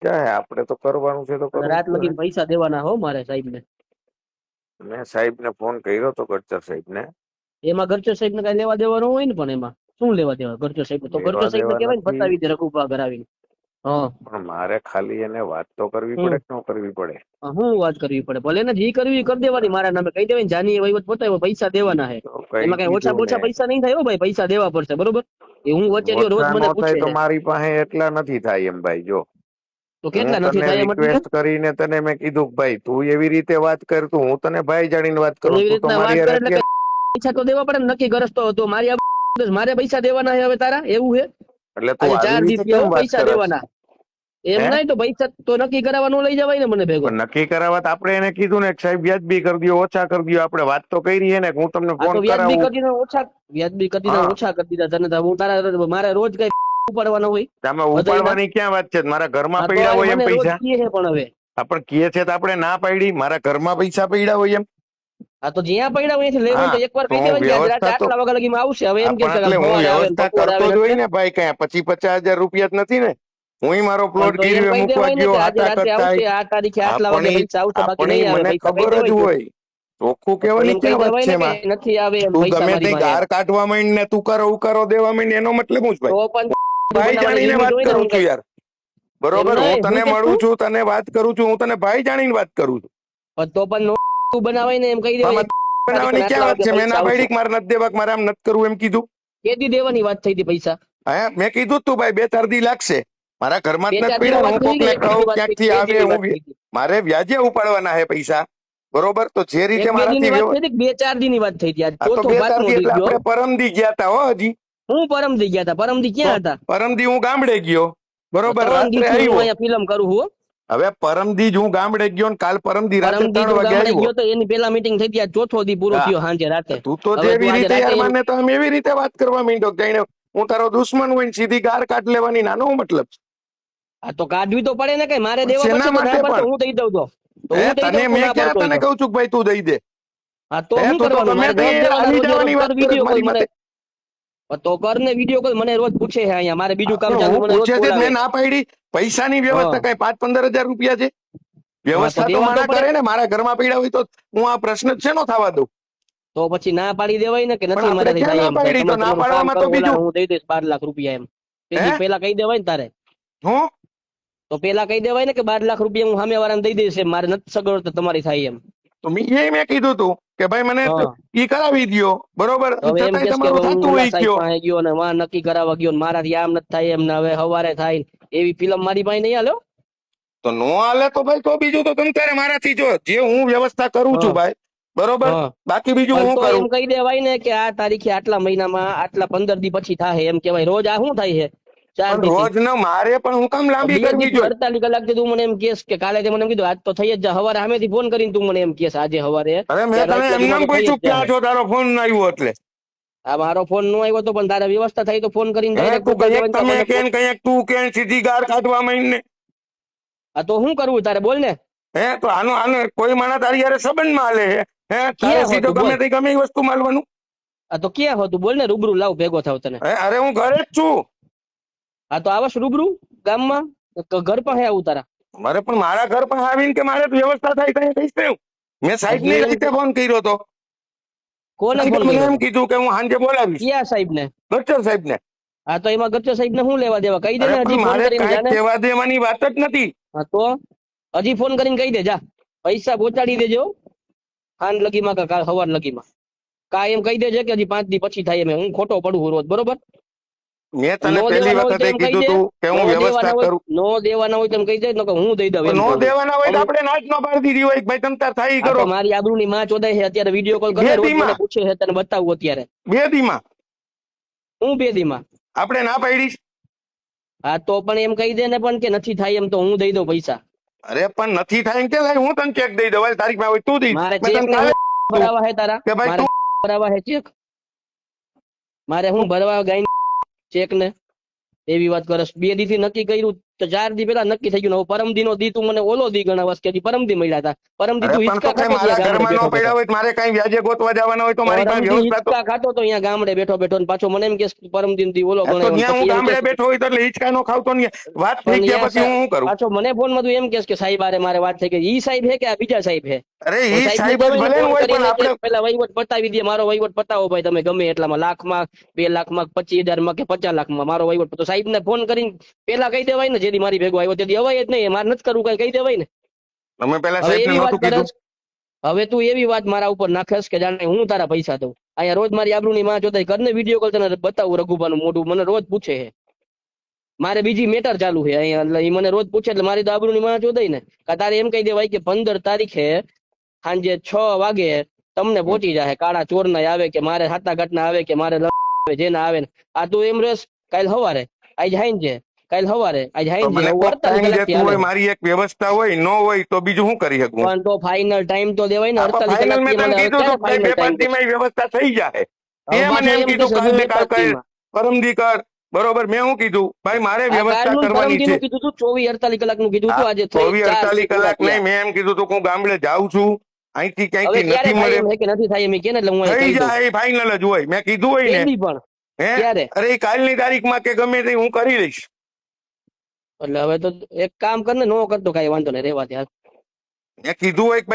ક્યાં હે, આપણે તો કરવાનું છે તો અને કરવું રાત જ પડે. લગીને પૈસા દેવાના હો મારે સાહેબ ને. મેં સાહેબ ને ફોન કર્યો તો ગડચર સાહેબ ને. એમાં ગરચો સાહેબ ને કઈ લેવા દેવા ન હોય ને, પણ એમાં શું લેવા દેવા ગરચો સાહેબ તો ગરચો લેવા સાહેબ ને દેવા કહેવાય ને નથી, બતાવી દે રઘુપા કરાવીને. હા પણ મારે ખાલી એને વાત તો કરવી પડે હું કે ન કરવી પડે. હું વાત કરવી પડે ભલે ને જી કરવી કરી દેવાની, મારા નામે કહી દેવાય જાની વહીવટ પોતા પૈસા દેવાના હે. તો કહી એમાં કઈ ઓછા દીધું ને. ઓછા પૈસા નહીં થાય હો ભાઈ, પૈસા દેવા પડશે બરોબર. એ હું વચ્ચે રહ્યો રોજ ઓછા ન મને થાય પૂછે તો છે મારી પાસે એટલા નથી થાય એમ ભાઈ. જો તો હું કેટલા નથી તને થાય એમ એટલે કે રિક્વેસ્ટ કરીને તને મેં કીધું કે ભાઈ તું એવી રીતે વાત કર, તું હું તને ભાઈ જાણીને વાત તો કરું, એવી તું તો રીતના મારી વાત યાર કરે એટલે અત્યારે. પૈસા તો દેવા પડે ને, નક્કી કરસ તો મારી મારે પૈસા દેવાના છે હવે તારા એવું છે. એટલે તું આજે આવી 4 રીતે દિવસ થયા કેમ હો વાત પૈસા કરસ? દેવાના. એમ હે નહીં તો પૈસા તો નક્કી કરાવવાનું લઈ જવાય ને મને ભેગો. પણ નક્કી કરાવત આપણે એને કીધું ને સાહેબ વ્યાજબી કરી દો, ઓછા કરી દો. આપણે વાત તો કરી છે ને, હું તમને આ તો ફોન વ્યાજબી કરાવું. કરીને ઓછા, વ્યાજબી કરીને હા, ઓછા કરી દીધા તને. તો હું તારા મારે રોજ કઈ ઉપાડવાનો હોય આમાં હૃદયના. ઉપાડવાની ક્યાં વાત છે? મારા ઘરમાં હા તો પડ્યા આ હોય એમ મને રોજ પૈસા. કીએ છે પણ હવે. આપણ કીએ છે તો આપણે ના પાડી, મારા ઘરમાં પૈસા પડ્યા હોય એમ. હા તો જ્યાં પડ્યા હોય ત્યાંથી લેવાય હા, તો એકવાર તો કહી હું દેવાય ને કે આજ રાતે વ્યવસ્થા તો આટલા વાગ્યા લગીમાં આવશે. હવે એમ કે પણ છે કે એટલે હું સવારે આવે ને વ્યવસ્થા બપોરે આવે કરતો ને જ હોય એટલે. ને ભાઈ. કઈ 25-50 હજાર રૂપિયા જ નથી ને. હું મારો પણ પ્લોટ તો એમ ગીરવે કહી મૂકવા દેવાય ને ગયો, કે આજે હાટા રાતે કરતા. આવશે, આ તારીખે આટલા વાગે આપણી પૈસા આવશે, બાકી આપણી નહીં આવે મને પૈસા કહી ખબર જ દેવાય ને. હોય. ચોખ્ખું તો કેવાની એમ કહી ક્યાં વાત દેવાય છે ને કે એમાં? નથી આવે એમ તું પૈસા ગમે મારી તે પાસે એમ. ગાર કાઢવા માંડ ને તુકારો ઉકારો દેવા માંડ, એનો મતલબ હું જ ભાઈ. તો પણ ભાઈ બનાવવાની જાણીને લિમિટ વાત હોય ને. કરું હું છું કઈ યાર. એમ બરોબર, હું નહીં હું તને કે મળું તું છું, તને વાત કરું છું, હું તને ભાઈ જાણીને વાત કરું છું. તો પણ તું બનાવાય ને એમ કહી દેવાય આમાં એક તારીખે ને બનાવવાની ક્યાં આટલા વાત વાગે છે? મેં પૈસા ના આવશે. પાડી કે મારે નથી દેવા, મારે આમ નથી કરવું એમ કીધું. કેદી દેવાની વાત થઈ હતી પૈસા? હા, મેં કીધું તું ભાઈ 2-4 દી લાગશે. મારા ઘરમાં જ બે નથી ચાર દી પડ્યા ની ને, વાત હું થઈ કોક કે ને એક દી કહું ની વાત થઈ ક્યાંકથી હતી? બે આવે. દી ની વાત થઈ હતી. મારે વ્યાજે ઉપાડવાના હે પૈસા. બરોબર, તો જે એક રીતે બે દી મારાથી ની વાત થઈ હતી કે 2-4 દી ની વાત થઈ હતી? આજ આ તો ચોથો 2-4 પાંચમો દી દી એટલે ગયો. આપણે પરમદી ગયા તા હો. હજી હું પરમદી ગયા હતા? પરમદી તો ક્યાં હતા? પરમદી હું ગામડે ગયો. બરોબર, 3 દી રાત્રે થી હું આવ્યો. અહીંયા ફિલ્મ કરું છું. હવે પરમદી જ હું ગામડે ગયો ને કાલ પરમદી રાત્રે પરમદી 3 તું વાગે ગામડે આવ્યો. ગયો તો એની પેલા મીટિંગ થઈ હતી. આજ ચોથો દી પૂરો હા, થયો સાંજે રાતે. તું તો હવે તું જેવી આજે રીતે રાતે યાર એમ મને તો આમ એવી રીતે વાત કરવા માંડ્યો કે જાણે હું તારો દુશ્મન હોય ને સીધી ગાર કાઢ લેવાની. નાનો મતલબ છે. આ તો કાઢવી તો પડે ને. કઈ મારે પણ દેવા શેના પડશે તો ના માટે પડતો પણ? હું દઈ દઉં. તો હે, હું દઈ તને દઉં તું મેં ના ક્યાં પડતો હોય તને તો. કહું છું કે ભાઈ તું દઈ દે? હા તો હે, શું તું તો કરવાનું? ગમે મારે તે જવાબ દેવાના હાલી રોજે રોજ જવાની કર વાત કરે વિડીયો કોલ મારી મને. માથે. તો કર ને વિડીયો કોલ. મને રોજ પૂછે છે અહીંયા. મારે બીજું કામ ચાલુ હું મને રોજ પૂછે છે બોલાવે. મેં ના પાડી. પૈસાની હા વ્યવસ્થા કઈ 5-15 હજાર રૂપિયા છે? હા તો વ્યવસ્થા તો દેવા માણા પડે. કરે ને. મારા ઘરમાં પડ્યા હોય તો હું આ પ્રશ્ન જ શેનો થવા દઉં? તો પછી ના પાડી દેવાય ને કે પણ નથી આપણે મારાથી ક્યાં થાય ના એમ. કે પાડી? તમે તો ના તમારું કામ પાડવામાં કરો, તો ઓલા બીજું. હું દઈ દઈશ 12 લાખ રૂપિયા એમ. હે, તેથી પેલા કહી દેવાય ને તારે. હું તો પેલા કહી દેવાય ને કે 12 લાખ રૂપિયા હું સામે વાળાને દઈ દઈશ એમ. મારે નથી સગવડ તમારી થાય એમ. તો મેં કીધું તું કે ભાઈ મને હા ઈ કરાવી દ્યો. બરોબર, તો હવે એમ છતાંય કેસ કે તમારું હું થતું ઓલા હોય સાહેબ કયો. પાસે ગયો ને માં નક્કી કરાવવા ગયો ને મારાથી આમ નથી થાય એમ. ને હવે હવારે થાય એવી ફિલ્મ મારી પાસે નહીં હાલ્યો. તો નો હાલે તો ભાઈ તો બીજું તો તમ તારે મારાથી જો જે હું વ્યવસ્થા કરું છું હા ભાઈ. બરોબર, હા બાકી બીજું પણ હું તો કરું. એમ કહી દેવાય ને કે આ તારીખે આટલા મહિનામાં આટલા 15 દી પછી થાય એમ કેવાય. રોજ આ શું થાય છે 4 પણ દી થી? રોજ ન મારે પણ હું કામ લાંબી 2 દી કરવી થી જોઈએ? 48 કલાક થી તું મને એમ કેસ કે કાલે તે મને એમ કીધું આજ તો થઈ જ જા. હવારે સામેથી ફોન કરીને તું મને એમ કેસ આજે હવારે અરે કે મેં રાત તને એમ લગીમાં નામ તો થઈ જ પૂછ્યું ક્યાં જાય. છો, તારો ફોન ના આવ્યો એટલે. આ મારો ફોન નો આવ્યો તો પણ તારે વ્યવસ્થા થઈ તો ફોન કરીને હે, ડાયરેક્ટ તું મોકલી કઈક દેવાય ને કે તમે મને કે ને કઈક તું કે ને સીધી ગાર કાઢવા માંડ ને. આ તો શું કરવું તારે બોલ ને. હે, તો આનો કોઈ માણસ તારી યારે સંબંધમાં હાલે હે? હે, તારે ક્યાં સીધો હોતું બોલ. ગમે તે ગમે એ વસ્તુ માલવાનું? આ તો ક્યાં હોતું બોલ ને. રૂબરૂ લાવ ભેગો થાવ તને. હે, અરે હું ઘરે જ છું. આ તો આવશ રૂબરૂ ગામમાં ઘર પાસે આવું તારા. મારે પણ મારા ઘર પર આવીને કે મારે વ્યવસ્થા થાય કઈ કહીશ ને. મેં સાહેબ તું ની એમ રીતે ફોન કર્યો હતો. કોને સાહેબે ફોન મને કર્યો એમ હતો? કીધું કે હું સાંજે બોલાવીશ ક્યાં સાહેબ ને? ડોક્ટર સાહેબ ને. હા તો એમાં ગચ્ચો સાહેબ ને શું લેવા દેવા? કહી દે અરે ને પણ હજી ફોન મારે કરીને કાંઈક જાને. કહેવા દેવાની વાત જ નથી. હા તો હજી ફોન કરીને કહી દે જા. પૈસા પહોંચાડી દેજો ખાન લગીમાં કે કાલ સવાર લગીમાં. કા એમ કહી દેજે કે હજી 5 દી પછી થાય એમ. હું ખોટો પડું છું રોજ બરોબર. મેં તને નો પહેલી દેવાના હોય તો વખતે એમ કહી કીધું દે. તું કે નો હું દેવાના વ્યવસ્થા હોય કરું. નો દેવાના હોય તો એમ કહી દે ને હું દઈ દઉં એમ નો કહું દેવાના હોય તો છું. આપણે ના જ ન પાડી દીધી હોય કે ભાઈ તમ તાર થાય ઈ આ તો કરો. મારી આબરૂની માં ચોદાય છે અત્યારે. વિડીયો કોલ બે કરે રોજ મને દીમાં પૂછે છે તને બતાવું અત્યારે. 2 દીમાં હું 2 દીમાં? આપણે ના પાડીશ. હા તો પણ એમ કહી દે ને પણ કે નથી થાય એમ તો હું દઈ દઉં પૈસા. અરે પણ નથી થાય એમ કે ભાઈ હું તને ચેક દઈ દઉં. હાલ તારીખમાં હોય તું દઈશ. મારે મેં ચેક તને ને કાલે હું કીધું ભરાવા હે તારા? કે ભાઈ મારે તું ભરાવા હે ચેક? મારે હું ભરવા ગાઈ ચેક ને? એવી વાત કરસ. 2 દી થી નક્કી કર્યું તો 4 દી પેલા નક્કી થઈ ગયું ને હવે પરમદી નો દી તું મને ઓલો દી ગણાવસ કે હજી પરમદી મળ્યા હતા પરમદી અરે તું પણ હિંચકા તો કઈ ખાતો મારા ત્યાં ગામડે ઘરમાં બેઠો ન પડ્યા બેઠો હોય તો મારે કઈ વ્યાજે ગોતવા જવાના હોય તો મારી પાસે પરમદી વ્યવસ્થા તો હિંચકા ખાતો તો અહીંયા ગામડે બેઠો બેઠો ને પાછો મને એમ કે પરમદી દી ઓલો તો ગણાવ્યો ને ત્યાં હું પછી એમ ગામડે કે બેઠો હોય તો એટલે હિંચકા નો ખાવતો ને વાત થઈ પણ ગયા પછી હું શું કરું? પાછો મને ફોન માં તું એમ કેસ કે સાહેબ આરે મારે વાત થઈ ગઈ ઈ સાહેબ હે કે આ બીજા સાહેબ હે અરે તો ઈ સાહેબને સાહેબ જ કહેવાય ને ભલે ફોન હોય પણ કરીને કે આપણે પેલા વહીવટ પતાવી દે મારો વહીવટ પતાવો ભાઈ તમે ગમે એટલામાં લાખમાં 2 લાખમાં 25,000 માં કે 50 લાખમાં મારો વહીવટ તો સાહેબ ને ફોન કરીને પેલા કહી દેવાય ને જેથી મારી ભેગો આવ્યો તેથી અવાય જ નહીં મારે નથી કરવું કઈ કહી દેવાય ને તમે પેલા હવે સાહેબ ને એવી વાત નહોતું કીધું? કરસ હવે તું એવી વાત મારા ઉપર નાખેસ કે જાણે હું તારા પૈસા દઉં અહીંયા રોજ મારી આબરૂની માં જોતાય કરને વિડીયો કોલ તને બતાવું રઘુભાનું મોઢું મને રોજ પૂછે છે મારે બીજી મેટર ચાલુ છે અહીંયા એટલે ઈ મને રોજ પૂછે એટલે મારી તો આબરૂની માં જોતાય ને કે તારે એમ કહી દેવાય કે 15 તારીખે સાંજે 6 વાગે તમને પહોંચી જાય કાળા ચોર ના આવે કે મારે હાથા ઘટના આવે કે મારે આવે જેના આવે ને આ તું એમ રેસ કાલ હવારે આજ હાઈન કાલ હવારે આજ તો હાઈન મને હું કોક 48 ટાઈમ કલાકથી દેતું આવે હોય મારી એક વ્યવસ્થા હોય ન હોય તો બીજું શું કરી શકું? પણ તો ફાઇનલ ટાઈમ તો દેવાય ને 48 ફાઇનલ મેં કલાકથી તને મને કીધું ક્યારે તું ભાઈ ફાઇનલ 2-5 ટાઈમ દી માં વ્યવસ્થા થઈ જાય હવે તે મને પાછો એમ એમ કીધું કહેશે કાલ હજુ ને કાલ 2-5 કર દીમાં પરમદી કર બરોબર મેં શું કીધું ભાઈ મારે આ વ્યવસ્થા કાલનું કરવાની પરમદી છે. નું કીધું તું 24-48 કલાક નું કીધું તું આજે થઈ 24-48 4 પૂરા કલાક નહીં થયા મેં એમ કીધું તું હું ગામડે જાઉં છું અહીંથી હવે ક્યાંયથી ક્યારે નથી થાય મળે એમ હે કે નથી થાય એમ કે ને એટલે હું અહીં થઈ કહી દઉં જાય ફાઇનલ જ હોય મેં કીધું હોય ને કેદી પણ હે ક્યારે અરે ઈ કાલની તારીખમાં કે ગમે તે હું કરી લઈશ. એટલે હવે તો એક કામ કર ને નો કરતો કઈ વાંધો નહીં રેવા દે હાલ. મેં કીધું હોય કે ભાઈ